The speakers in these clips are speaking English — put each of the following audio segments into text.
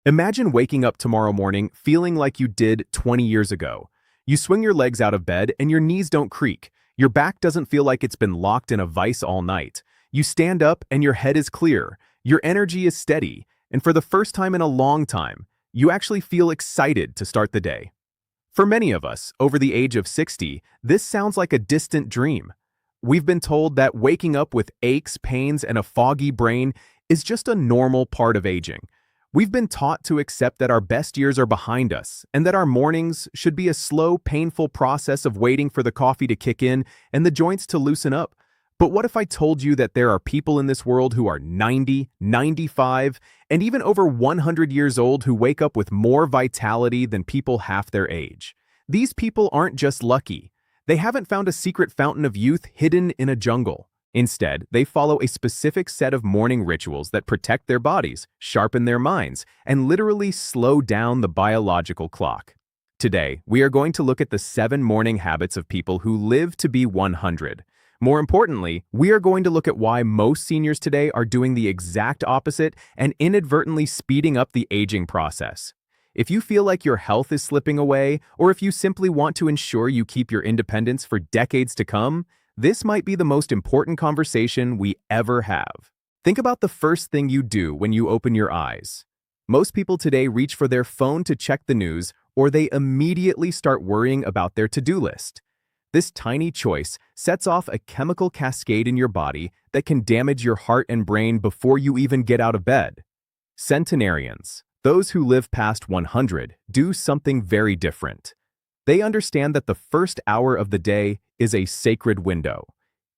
Imagine waking up tomorrow morning feeling like you did 20 years ago. You swing your legs out of bed and your knees don't creak. Your back doesn't feel like it's been locked in a vice all night. You stand up and your head is clear. Your energy is steady. And for the first time in a long time, you actually feel excited to start the day. For many of us, over the age of 60, this sounds like a distant dream. We've been told that waking up with aches, pains, and a foggy brain is just a normal part of aging. We've been taught to accept that our best years are behind us and that our mornings should be a slow, painful process of waiting for the coffee to kick in and the joints to loosen up. But what if I told you that there are people in this world who are 90, 95, and even over 100 years old who wake up with more vitality than people half their age? These people aren't just lucky. They haven't found a secret fountain of youth hidden in a jungle. Instead, they follow a specific set of morning rituals that protect their bodies, sharpen their minds, and literally slow down the biological clock. Today, we are going to look at the 7 morning habits of people who live to be 100. More importantly, we are going to look at why most seniors today are doing the exact opposite and inadvertently speeding up the aging process. If you feel like your health is slipping away, or if you simply want to ensure you keep your independence for decades to come, this might be the most important conversation we ever have. Think about the first thing you do when you open your eyes. Most people today reach for their phone to check the news, or they immediately start worrying about their to-do list. This tiny choice sets off a chemical cascade in your body that can damage your heart and brain before you even get out of bed. Centenarians, those who live past 100, do something very different. They understand that the first hour of the day is a sacred window.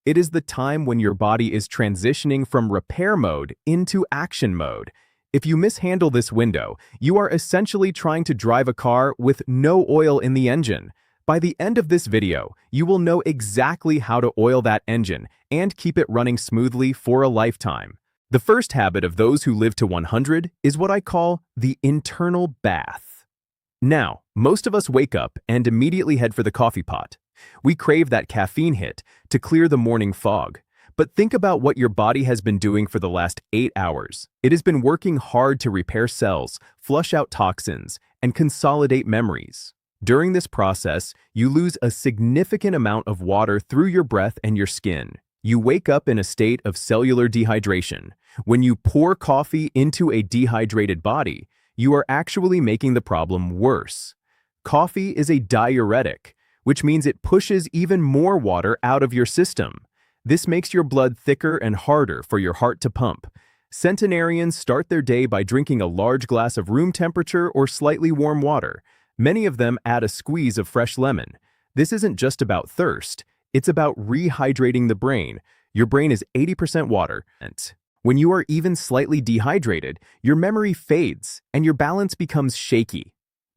It is the time when your body is transitioning from repair mode into action mode. If you mishandle this window, you are essentially trying to drive a car with no oil in the engine. By the end of this video, you will know exactly how to oil that engine and keep it running smoothly for a lifetime. The first habit of those who live to 100 is what I call the internal bath. Now, most of us wake up and immediately head for the coffee pot. We crave that caffeine hit to clear the morning fog. But think about what your body has been doing for the last 8 hours. It has been working hard to repair cells, flush out toxins, and consolidate memories. During this process, you lose a significant amount of water through your breath and your skin. You wake up in a state of cellular dehydration. When you pour coffee into a dehydrated body, you are actually making the problem worse. Coffee is a diuretic, which means it pushes even more water out of your system. This makes your blood thicker and harder for your heart to pump. Centenarians start their day by drinking a large glass of room temperature or slightly warm water. Many of them add a squeeze of fresh lemon. This isn't just about thirst, it's about rehydrating the brain. Your brain is 80% water. When you are even slightly dehydrated, your memory fades and your balance becomes shaky.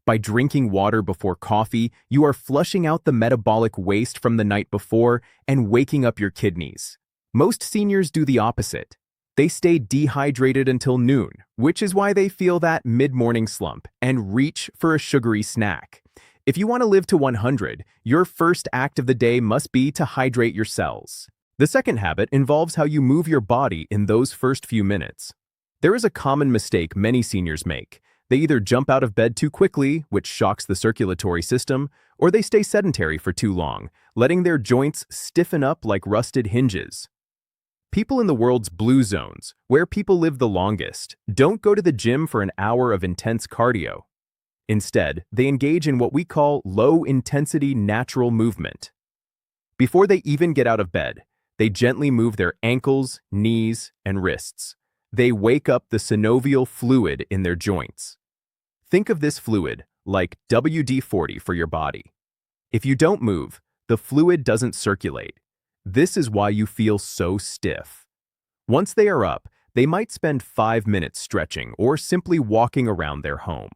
By drinking water before coffee, you are flushing out the metabolic waste from the night before and waking up your kidneys. Most seniors do the opposite. They stay dehydrated until noon, which is why they feel that mid-morning slump and reach for a sugary snack. If you want to live to 100, your first act of the day must be to hydrate your cells. The second habit involves how you move your body in those first few minutes. There is a common mistake many seniors make. They either jump out of bed too quickly, which shocks the circulatory system, or they stay sedentary for too long, letting their joints stiffen up like rusted hinges. People in the world's blue zones, where people live the longest, don't go to the gym for an hour of intense cardio. Instead, they engage in what we call low-intensity natural movement. Before they even get out of bed, they gently move their ankles, knees, and wrists. They wake up the synovial fluid in their joints. Think of this fluid like WD-40 for your body. If you don't move, the fluid doesn't circulate. This is why you feel so stiff. Once they are up, they might spend 5 minutes stretching or simply walking around their home.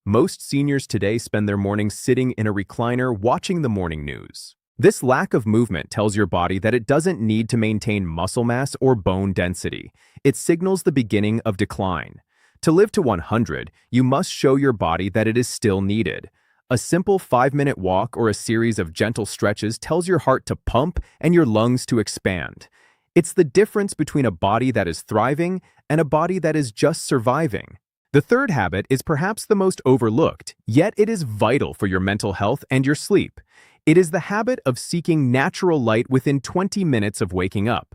Most seniors today spend their mornings sitting in a recliner watching the morning news. This lack of movement tells your body that it doesn't need to maintain muscle mass or bone density. It signals the beginning of decline. To live to 100, you must show your body that it is still needed. A simple 5-minute walk or a series of gentle stretches tells your heart to pump and your lungs to expand. It's the difference between a body that is thriving and a body that is just surviving. The third habit is perhaps the most overlooked, yet it is vital for your mental health and your sleep. It is the habit of seeking natural light within 20 minutes of waking up.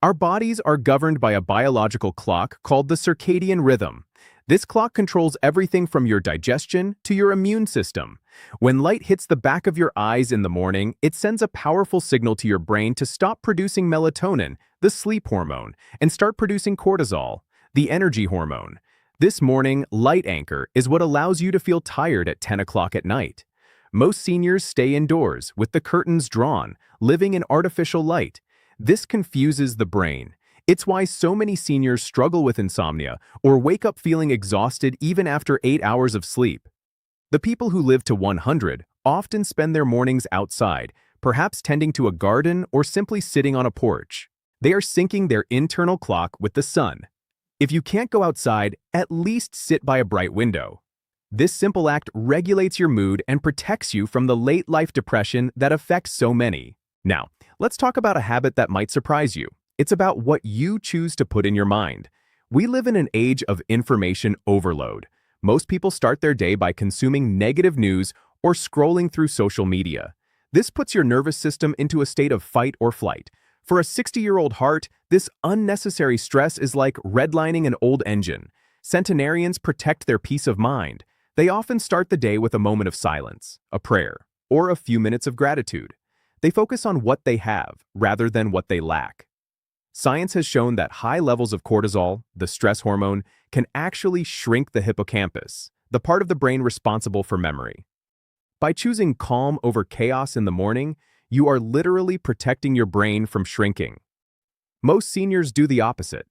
Our bodies are governed by a biological clock called the circadian rhythm. This clock controls everything from your digestion to your immune system. When light hits the back of your eyes in the morning, it sends a powerful signal to your brain to stop producing melatonin, the sleep hormone, and start producing cortisol, the energy hormone. This morning light anchor is what allows you to feel tired at 10 o'clock at night. Most seniors stay indoors with the curtains drawn, living in artificial light. This confuses the brain. It's why so many seniors struggle with insomnia or wake up feeling exhausted even after 8 hours of sleep. The people who live to 100 often spend their mornings outside, perhaps tending to a garden or simply sitting on a porch. They are syncing their internal clock with the sun. If you can't go outside, at least sit by a bright window. This simple act regulates your mood and protects you from the late life depression that affects so many. Now, let's talk about a habit that might surprise you. It's about what you choose to put in your mind. We live in an age of information overload. Most people start their day by consuming negative news or scrolling through social media. This puts your nervous system into a state of fight or flight. For a 60-year-old heart, this unnecessary stress is like redlining an old engine. Centenarians protect their peace of mind. They often start the day with a moment of silence, a prayer, or a few minutes of gratitude. They focus on what they have rather than what they lack. Science has shown that high levels of cortisol, the stress hormone, can actually shrink the hippocampus, the part of the brain responsible for memory. By choosing calm over chaos in the morning, you are literally protecting your brain from shrinking. Most seniors do the opposite.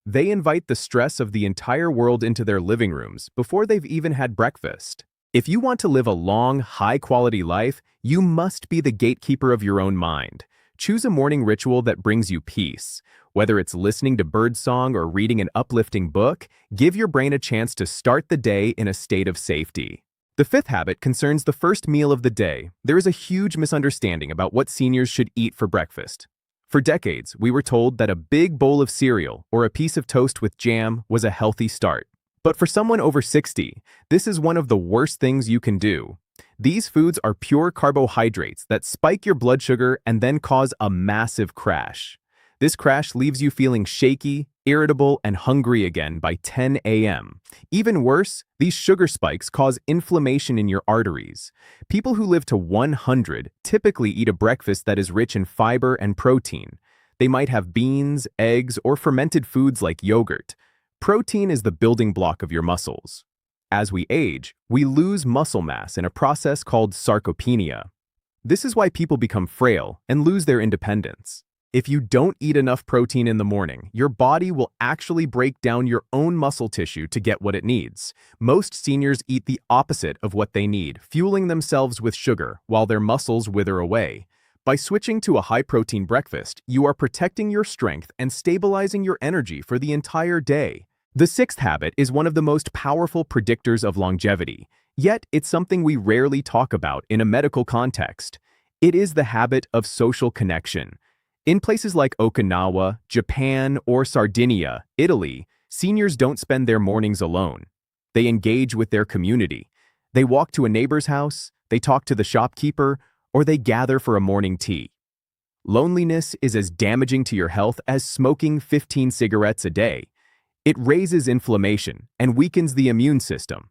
They invite the stress of the entire world into their living rooms before they've even had breakfast. If you want to live a long, high-quality life, you must be the gatekeeper of your own mind. Choose a morning ritual that brings you peace. Whether it's listening to birdsong or reading an uplifting book, give your brain a chance to start the day in a state of safety. The fifth habit concerns the first meal of the day. There is a huge misunderstanding about what seniors should eat for breakfast. For decades, we were told that a big bowl of cereal or a piece of toast with jam was a healthy start. But for someone over 60, this is one of the worst things you can do. These foods are pure carbohydrates that spike your blood sugar and then cause a massive crash. This crash leaves you feeling shaky, irritable, and hungry again by 10 a.m. Even worse, these sugar spikes cause inflammation in your arteries. People who live to 100 typically eat a breakfast that is rich in fiber and protein. They might have beans, eggs, or fermented foods like yogurt. Protein is the building block of your muscles. As we age, we lose muscle mass in a process called sarcopenia. This is why people become frail and lose their independence. If you don't eat enough protein in the morning, your body will actually break down your own muscle tissue to get what it needs. Most seniors eat the opposite of what they need, fueling themselves with sugar while their muscles wither away. By switching to a high-protein breakfast, you are protecting your strength and stabilizing your energy for the entire day. The sixth habit is one of the most powerful predictors of longevity, yet it's something we rarely talk about in a medical context. It is the habit of social connection. In places like Okinawa, Japan, or Sardinia, Italy, seniors don't spend their mornings alone. They engage with their community. They walk to a neighbor's house, they talk to the shopkeeper, or they gather for a morning tea. Loneliness is as damaging to your health as smoking 15 cigarettes a day. It raises inflammation and weakens the immune system.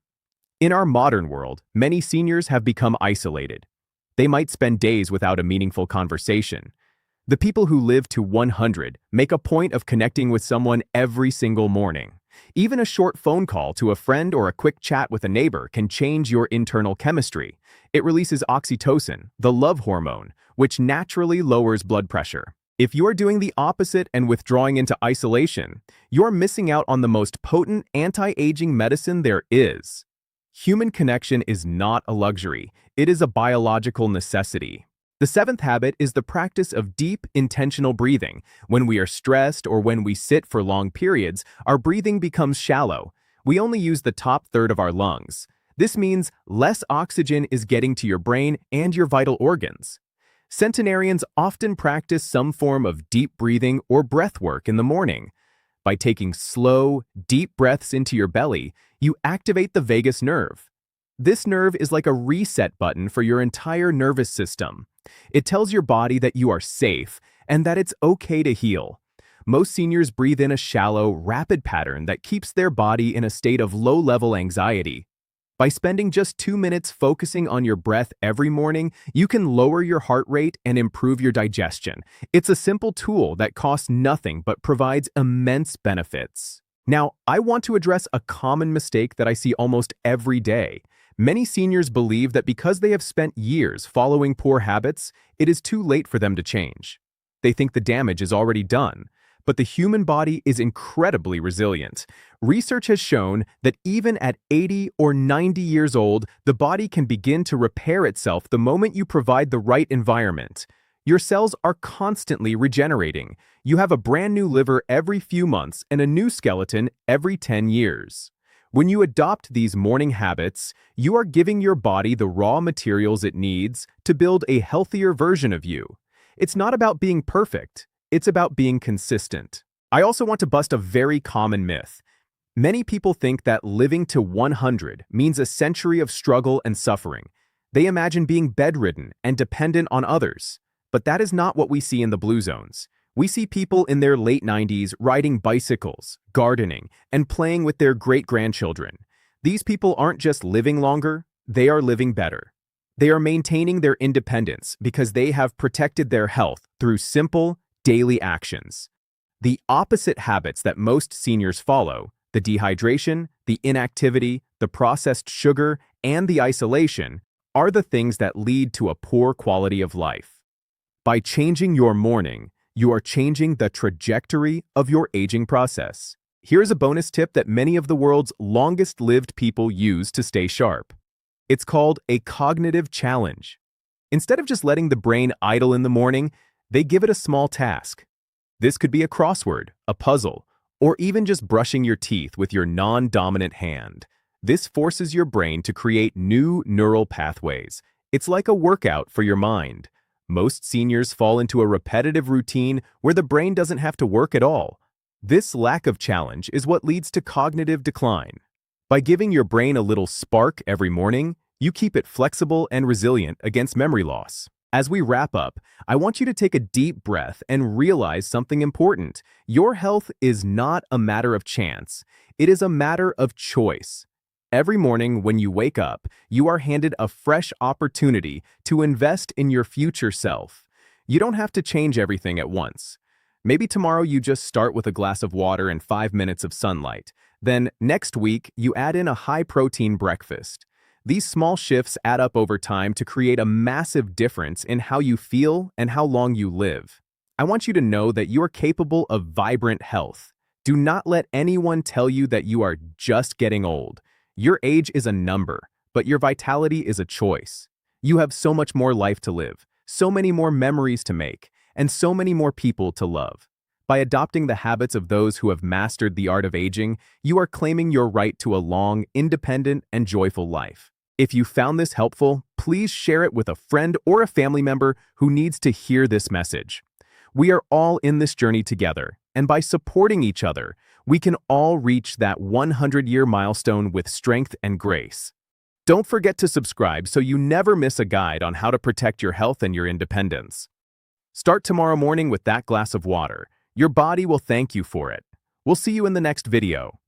In our modern world, many seniors have become isolated. They might spend days without a meaningful conversation. The people who live to 100 make a point of connecting with someone every single morning. Even a short phone call to a friend or a quick chat with a neighbor can change your internal chemistry. It releases oxytocin, the love hormone, which naturally lowers blood pressure. If you're doing the opposite and withdrawing into isolation, you're missing out on the most potent anti-aging medicine there is. Human connection is not a luxury, it is a biological necessity. The seventh habit is the practice of deep, intentional breathing. When we are stressed or when we sit for long periods, our breathing becomes shallow. We only use the top third of our lungs. This means less oxygen is getting to your brain and your vital organs. Centenarians often practice some form of deep breathing or breath work in the morning. By taking slow, deep breaths into your belly, you activate the vagus nerve. This nerve is like a reset button for your entire nervous system. It tells your body that you are safe and that it's okay to heal. Most seniors breathe in a shallow, rapid pattern that keeps their body in a state of low-level anxiety. By spending just 2 minutes focusing on your breath every morning, you can lower your heart rate and improve your digestion. It's a simple tool that costs nothing but provides immense benefits. Now, I want to address a common mistake that I see almost every day. Many seniors believe that because they have spent years following poor habits, it is too late for them to change. They think the damage is already done. But the human body is incredibly resilient. Research has shown that even at 80 or 90 years old, the body can begin to repair itself the moment you provide the right environment. Your cells are constantly regenerating. You have a brand new liver every few months and a new skeleton every 10 years. When you adopt these morning habits, you are giving your body the raw materials it needs to build a healthier version of you. It's not about being perfect. It's about being consistent. I also want to bust a very common myth. Many people think that living to 100 means a century of struggle and suffering. They imagine being bedridden and dependent on others. But that is not what we see in the blue zones. We see people in their late 90s riding bicycles, gardening, and playing with their great-grandchildren. These people aren't just living longer, they are living better. They are maintaining their independence because they have protected their health through simple, daily actions. The opposite habits that most seniors follow, the dehydration, the inactivity, the processed sugar, and the isolation, are the things that lead to a poor quality of life. By changing your morning, you are changing the trajectory of your aging process. Here's a bonus tip that many of the world's longest-lived people use to stay sharp. It's called a cognitive challenge. Instead of just letting the brain idle in the morning, they give it a small task. This could be a crossword, a puzzle, or even just brushing your teeth with your non-dominant hand. This forces your brain to create new neural pathways. It's like a workout for your mind. Most seniors fall into a repetitive routine where the brain doesn't have to work at all. This lack of challenge is what leads to cognitive decline. By giving your brain a little spark every morning, you keep it flexible and resilient against memory loss. As we wrap up, I want you to take a deep breath and realize something important. Your health is not a matter of chance. It is a matter of choice. Every morning when you wake up, you are handed a fresh opportunity to invest in your future self. You don't have to change everything at once. Maybe tomorrow you just start with a glass of water and 5 minutes of sunlight. Then next week, you add in a high-protein breakfast. These small shifts add up over time to create a massive difference in how you feel and how long you live. I want you to know that you are capable of vibrant health. Do not let anyone tell you that you are just getting old. Your age is a number, but your vitality is a choice. You have so much more life to live, so many more memories to make, and so many more people to love. By adopting the habits of those who have mastered the art of aging, you are claiming your right to a long, independent, and joyful life. If you found this helpful, please share it with a friend or a family member who needs to hear this message. We are all in this journey together, and by supporting each other, we can all reach that 100-year milestone with strength and grace. Don't forget to subscribe so you never miss a guide on how to protect your health and your independence. Start tomorrow morning with that glass of water. Your body will thank you for it. We'll see you in the next video.